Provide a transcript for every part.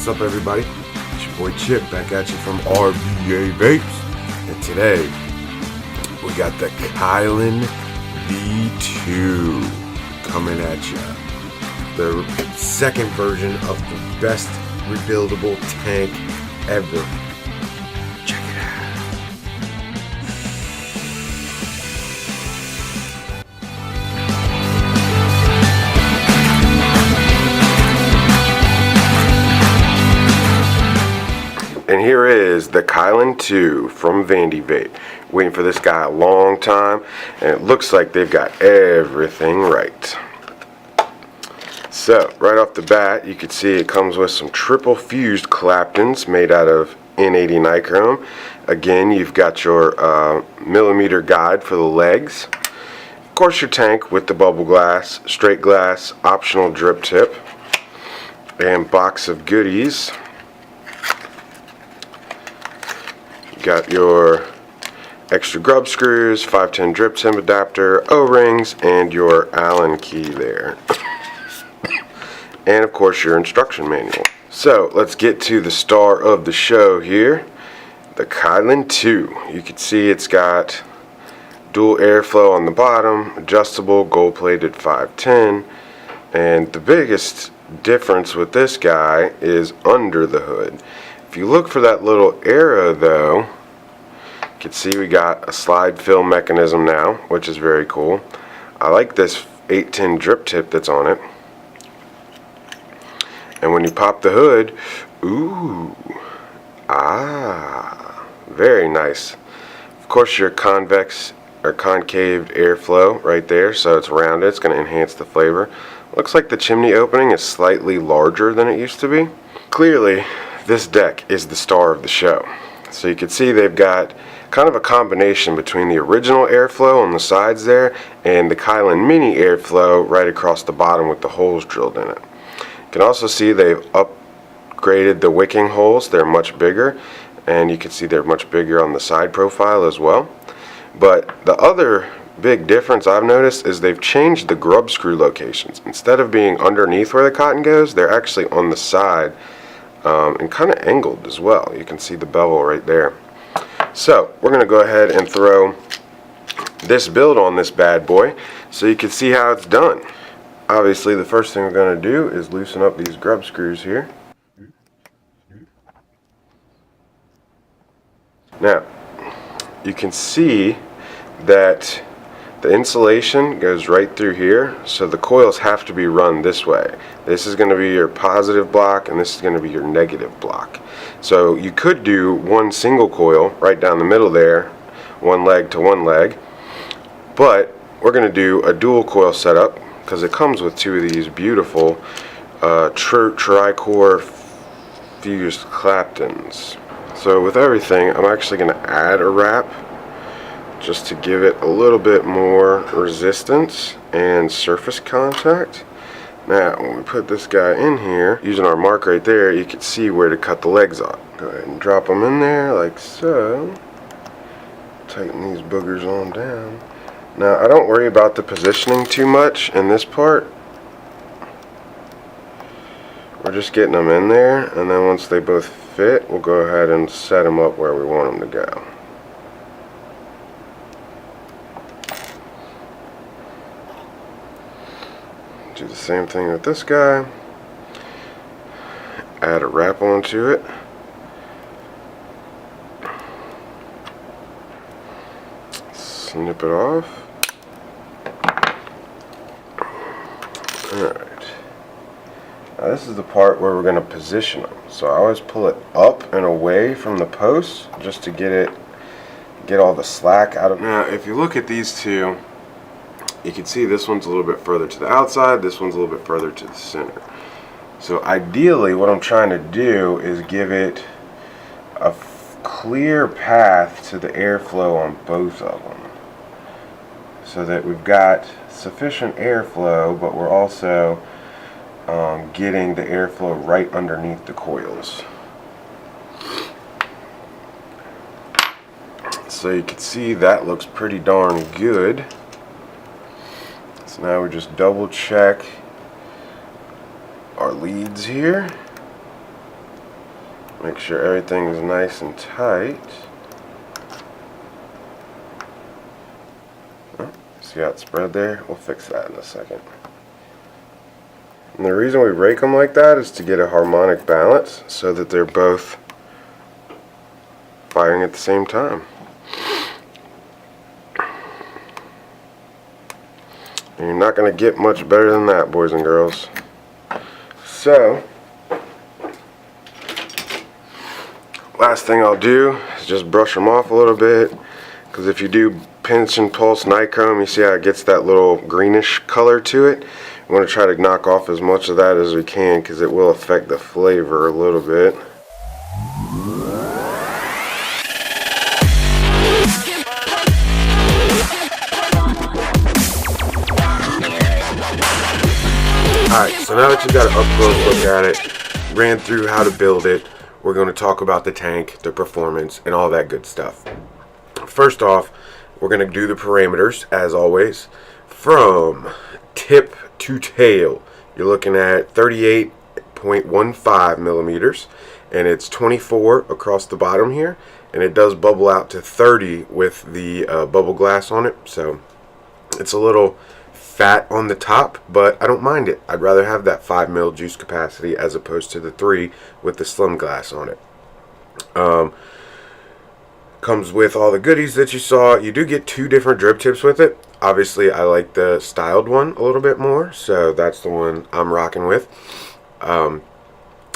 What's up, everybody? It's your boy Chip back at you from RVA Vapes, and today we got the KylinV2 coming at you. The second version of the best rebuildable tank ever. Check it out. And here is the KylinV2 from Vandy Vape. Waiting for this guy a long time, and it looks like they've got everything right. So, right off the bat, you can see it comes with some triple fused Claptons made out of N80 nichrome. Again, you've got your millimeter guide for the legs. Of course, your tank with the bubble glass, straight glass, optional drip tip, and box of goodies. Got your extra grub screws, 510 drip tip adapter, O-rings, and your Allen key there. And of course your instruction manual. So let's get to the star of the show here, the KylinV2. You can see it's got dual airflow on the bottom, adjustable, gold plated 510, and the biggest difference with this guy is under the hood. If you look for that little arrow though, you can see we got a slide fill mechanism now, which is very cool. I like this 810 drip tip that's on it. And when you pop the hood, ooh, very nice. Of course your convex or concave airflow right there, so it's rounded, it's going to enhance the flavor. Looks like the chimney opening is slightly larger than it used to be. Clearly, this deck is the star of the show. So you can see they've got kind of a combination between the original airflow on the sides there and the Kylin Mini airflow right across the bottom with the holes drilled in it. You can also see they've upgraded the wicking holes. They're much bigger, and you can see they're much bigger on the side profile as well. But the other big difference I've noticed is they've changed the grub screw locations. Instead of being underneath where the cotton goes, they're actually on the side. And kind of angled as well. You can see the bevel right there. So we're going to go ahead and throw this build on this bad boy so you can see how it's done. Obviously the first thing we're going to do is loosen up these grub screws here. Now you can see that the insulation goes right through here, so the coils have to be run this way. This is going to be your positive block, and this is going to be your negative block. So you could do one single coil right down the middle there, one leg to one leg, but we're going to do a dual coil setup because it comes with two of these beautiful tri-core fused Claptons. So with everything, I'm actually going to add a wrap just to give it a little bit more resistance and surface contact. Now when we put this guy in here, using our mark right there, you can see where to cut the legs off. Go ahead and drop them in there like so. Tighten these boogers on down. Now I don't worry about the positioning too much in this part. We're just getting them in there, and then once they both fit, we'll go ahead and set them up where we want them to go. Do the same thing with this guy. Add a wrap onto it. Snip it off. Alright. Now this is the part where we're going to position them. So I always pull it up and away from the post just to get all the slack out of it. Now if you look at these two, you can see this one's a little bit further to the outside, this one's a little bit further to the center. So ideally what I'm trying to do is give it a clear path to the airflow on both of them, so that we've got sufficient airflow, but we're also getting the airflow right underneath the coils. So you can see that looks pretty darn good. So now we just double check our leads here. Make sure everything is nice and tight. Oh, see how it's spread there? We'll fix that in a second. And the reason we rake them like that is to get a harmonic balance so that they're both firing at the same time. And you're not going to get much better than that, boys and girls. So, last thing I'll do is just brush them off a little bit, because if you do pinch and pulse nichrome, you see how it gets that little greenish color to it. You want to try to knock off as much of that as we can, because it will affect the flavor a little bit. Alright, so now that you've got an up-close look at it, ran through how to build it, we're going to talk about the tank, the performance, and all that good stuff. First off, we're going to do the parameters, as always. From tip to tail, you're looking at 38.15 millimeters, and it's 24 across the bottom here, and it does bubble out to 30 with the bubble glass on it, so it's a little fat on the top, but I don't mind it. I'd rather have that 5 mil juice capacity as opposed to the 3 with the slim glass on it. Comes with all the goodies that you saw. You do get 2 different drip tips with it. Obviously, I like the styled one a little bit more, so that's the one I'm rocking with.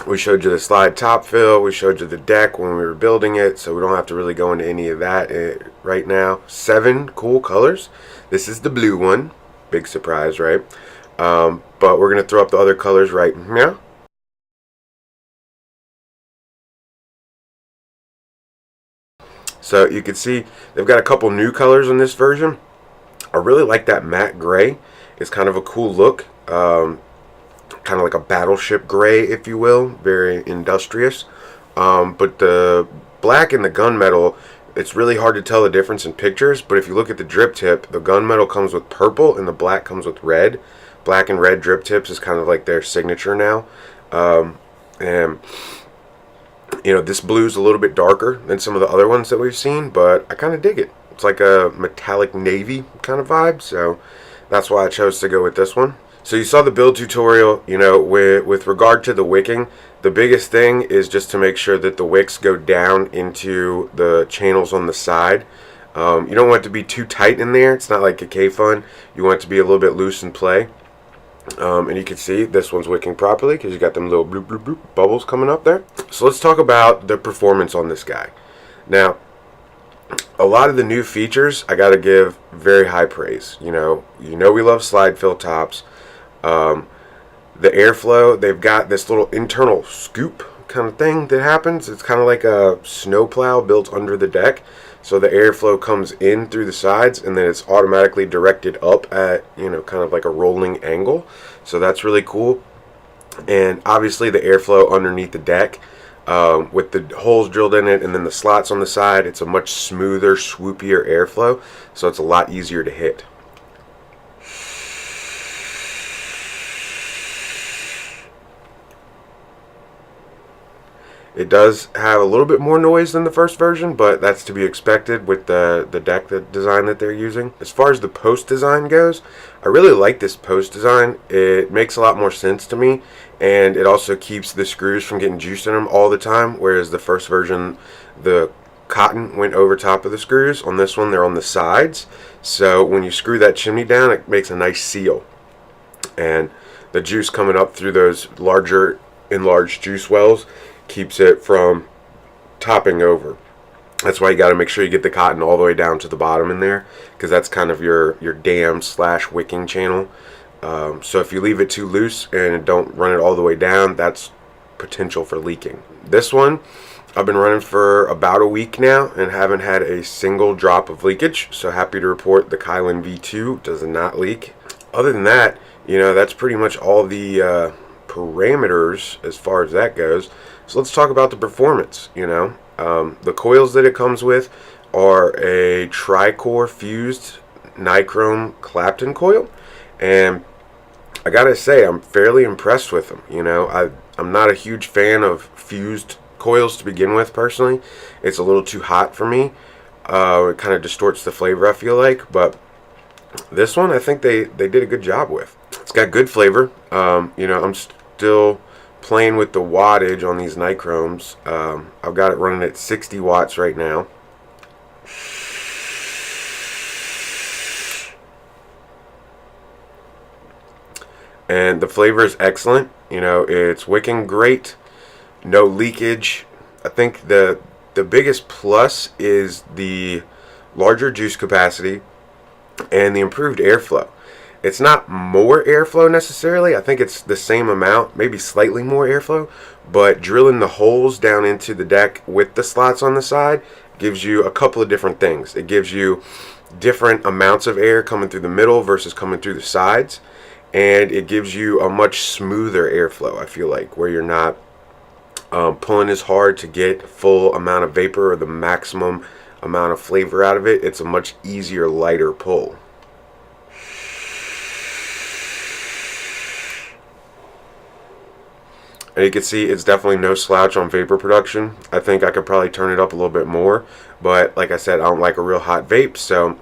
We showed you the slide top fill. We showed you the deck when we were building it, so we don't have to really go into any of that right now. 7 cool colors. This is the blue one. Big surprise, right? But we're going to throw up the other colors right now. So you can see they've got a couple new colors in this version. I really like that matte gray. It's kind of a cool look. Kind of like a battleship gray, if you will. Very industrious. But the black and the gunmetal, it's really hard to tell the difference in pictures, but if you look at the drip tip, the gunmetal comes with purple and the black comes with red. Black and red drip tips is kind of like their signature now. And you know, this blue's a little bit darker than some of the other ones that we've seen, but I kind of dig it. It's like a metallic navy kind of vibe, so that's why I chose to go with this one. So you saw the build tutorial. You know, with regard to the wicking, the biggest thing is just to make sure that the wicks go down into the channels on the side. You don't want it to be too tight in there. It's not like a K-Fun. You want it to be a little bit loose in play. And you can see this one's wicking properly because you got them little bloop, bloop, bloop bubbles coming up there. So let's talk about the performance on this guy. Now, a lot of the new features I got to give very high praise. You know we love slide fill tops. The airflow, they've got this little internal scoop kind of thing that happens. It's kind of like a snowplow built under the deck. So the airflow comes in through the sides and then it's automatically directed up at, you know, kind of like a rolling angle. So that's really cool. And obviously the airflow underneath the deck, with the holes drilled in it and then the slots on the side, it's a much smoother, swoopier airflow. So it's a lot easier to hit. It does have a little bit more noise than the first version, but that's to be expected with the deck design that they're using. As far as the post design goes, I really like this post design. It makes a lot more sense to me, and it also keeps the screws from getting juice in them all the time, whereas the first version, the cotton went over top of the screws. On this one, they're on the sides, so when you screw that chimney down, it makes a nice seal. And the juice coming up through those larger enlarged juice wells keeps it from topping over. That's why you got to make sure you get the cotton all the way down to the bottom in there, because that's kind of your dam / wicking channel. So if you leave it too loose and don't run it all the way down, that's potential for leaking. This one I've been running for about a week now and haven't had a single drop of leakage, so happy to report the KylinV2 does not leak. Other than that, you know, that's pretty much all the parameters as far as that goes. So let's talk about the performance. You know, the coils that it comes with are a tri-core fused nichrome Clapton coil, and I gotta say I'm fairly impressed with them. You know, I'm not a huge fan of fused coils to begin with. Personally, it's a little too hot for me. It kind of distorts the flavor, I feel like, but this one I think they did a good job with. It's got good flavor. You know, I'm still playing with the wattage on these nichromes. I've got it running at 60 watts right now. And the flavor is excellent. You know, it's wicking great. No leakage. I think the biggest plus is the larger juice capacity and the improved airflow. It's not more airflow necessarily. I think it's the same amount, maybe slightly more airflow, but drilling the holes down into the deck with the slots on the side gives you a couple of different things. It gives you different amounts of air coming through the middle versus coming through the sides, and it gives you a much smoother airflow, I feel like, where you're not pulling as hard to get full amount of vapor or the maximum amount of flavor out of it. It's a much easier, lighter pull. And you can see it's definitely no slouch on vapor production. I think I could probably turn it up a little bit more, but like I said, I don't like a real hot vape, so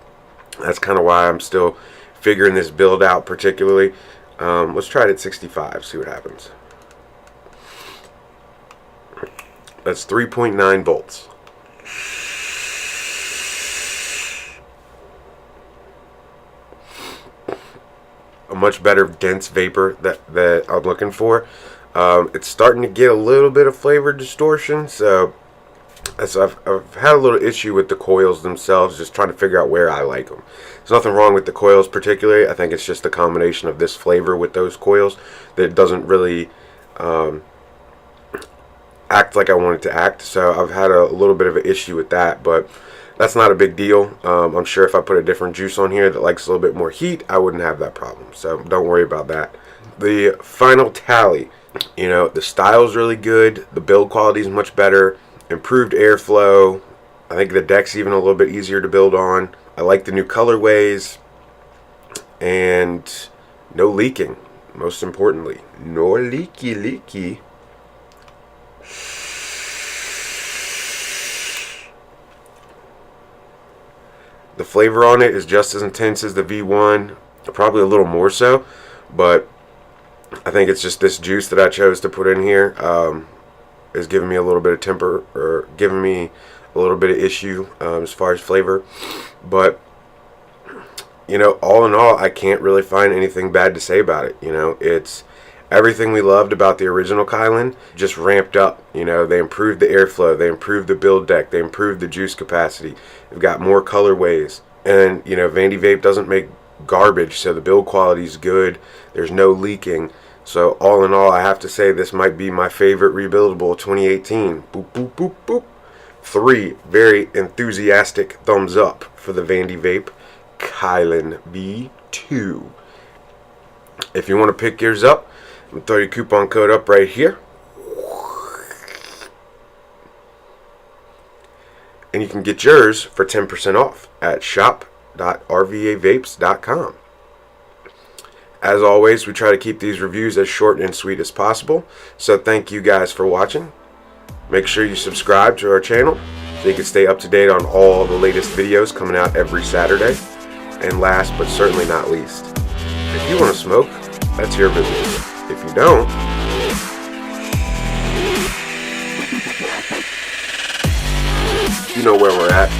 that's kind of why I'm still figuring this build out particularly. Let's try it at 65, see what happens. That's 3.9 volts. A much better dense vapor that I'm looking for. It's starting to get a little bit of flavor distortion, so I've had a little issue with the coils themselves, just trying to figure out where I like them. There's nothing wrong with the coils particularly. I think it's just a combination of this flavor with those coils that doesn't really act like I want it to act. So I've had a little bit of an issue with that, but that's not a big deal. I'm sure if I put a different juice on here that likes a little bit more heat, I wouldn't have that problem. So don't worry about that. The final tally. You know, the style's really good. The build quality is much better. Improved airflow. I think the deck's even a little bit easier to build on. I like the new colorways. And no leaking. Most importantly, no leaky. The flavor on it is just as intense as the V1. Probably a little more so. But I think it's just this juice that I chose to put in here is giving me a little bit of temper, or giving me a little bit of issue as far as flavor. But, you know, all in all, I can't really find anything bad to say about it. You know, it's everything we loved about the original Kylen, just ramped up. You know, they improved the airflow, they improved the build deck, they improved the juice capacity. They've got more colorways. And, you know, Vandy Vape doesn't make garbage, so the build quality is good. There's no leaking. So all in all, I have to say this might be my favorite rebuildable 2018. Boop, boop, boop, boop. 3 very enthusiastic thumbs up for the Vandy Vape KylinV2. If you want to pick yours up, I'm going to throw your coupon code up right here. And you can get yours for 10% off at shop.rvavapes.com. As always, we try to keep these reviews as short and sweet as possible. So thank you guys for watching. Make sure you subscribe to our channel so you can stay up to date on all the latest videos coming out every Saturday. And last but certainly not least, if you want to smoke, that's your business. If you don't, you know where we're at.